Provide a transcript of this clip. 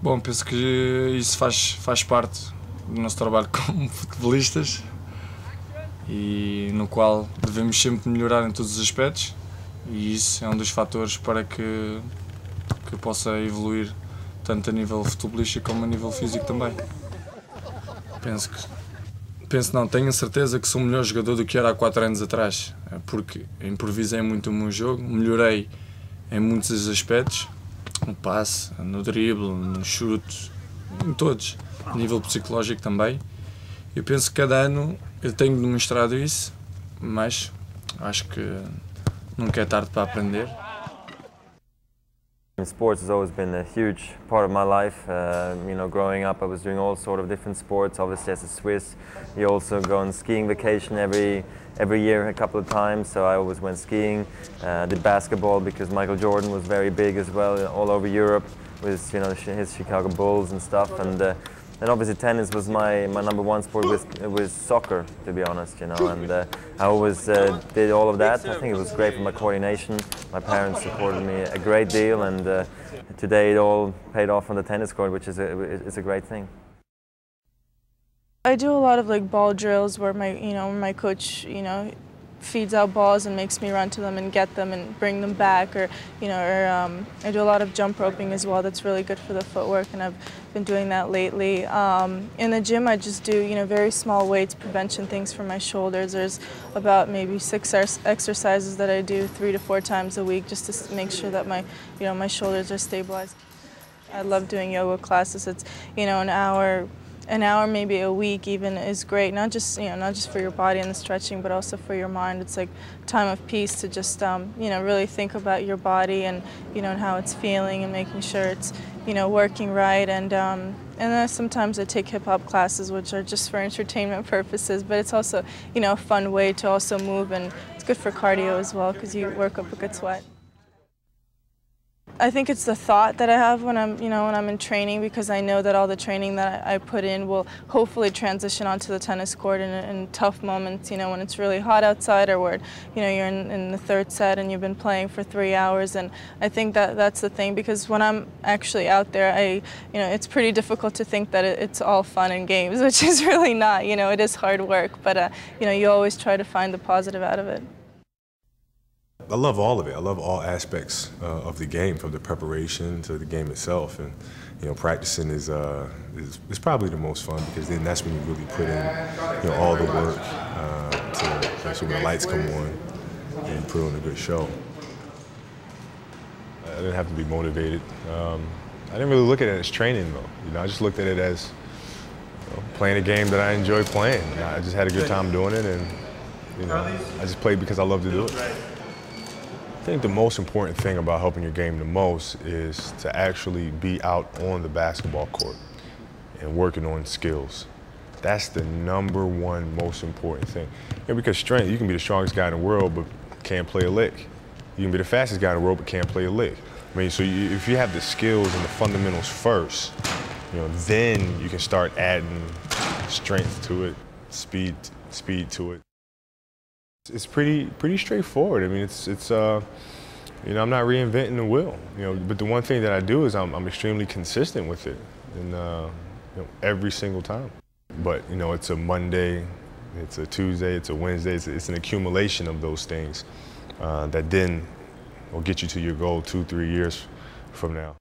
Bom, penso que isso faz parte do nosso trabalho como futebolistas e no qual devemos sempre melhorar em todos os aspectos, e isso é um dos fatores para que possa evoluir tanto a nível futebolístico como a nível físico também. Tenho a certeza que sou um melhor jogador do que era há 4 anos atrás, porque improvisei muito o meu jogo, melhorei em muitos aspectos, no passe, no drible, no chute, em todos, a nível psicológico também. Eu penso que cada ano eu tenho demonstrado isso, mas acho que nunca é tarde para aprender. Sports has always been a huge part of my life. Growing up I was doing all sort of different sports. Obviously as a Swiss, you also go on skiing vacation every year a couple of times, so I always went skiing. Did basketball because Michael Jordan was very big as well all over Europe with his Chicago Bulls and stuff, and obviously tennis was my number one sport with soccer, to be honest, and I always did all of that. I think it was great for my coordination. My parents supported me a great deal, and today it all paid off on the tennis court, which is a great thing. I do a lot of ball drills where my coach feeds out balls and makes me run to them and get them and bring them back, or I do a lot of jump roping as well. That's really good for the footwork, and I've been doing that lately. In the gym I just do very small weights, prevention things for my shoulders. There's about maybe 6 exercises that I do 3 to 4 times a week just to make sure that my shoulders are stabilized. I love doing yoga classes. It's an hour maybe a week even is great, not just for your body and the stretching, but also for your mind. It's like time of peace to just really think about your body and and how it's feeling, and making sure it's working right. And then sometimes I take hip-hop classes, which are just for entertainment purposes, but it's also a fun way to also move, and it's good for cardio as well because you work up a good sweat. I think it's the thought that I have when I'm in training, because I know that all the training that I put in will hopefully transition onto the tennis court in tough moments, when it's really hot outside, or where you're in the 3rd set and you've been playing for 3 hours. And I think that's the thing, because when I'm actually out there, it's pretty difficult to think that it's all fun and games, which is really not. It is hard work, but you always try to find the positive out of it. I love all of it. I love all aspects of the game, from the preparation to the game itself. And practicing is probably the most fun, because then that's when you really put in all the work to actually when the lights come on and put on a good show. I didn't have to be motivated. I didn't really look at it as training though. I just looked at it as playing a game that I enjoy playing. I just had a good time doing it, and I just played because I love to do it. I think the most important thing about helping your game the most is to actually be out on the basketball court and working on skills. That's the #1 most important thing. Because strength, you can be the strongest guy in the world but can't play a lick. You can be the fastest guy in the world but can't play a lick. So if you have the skills and the fundamentals first, then you can start adding strength to it, speed to it. It's pretty straightforward. I'm not reinventing the wheel. But the one thing that I do is I'm extremely consistent with it, and every single time. But it's a Monday, it's a Tuesday, it's a Wednesday. It's an accumulation of those things that then will get you to your goal 2-3 years from now.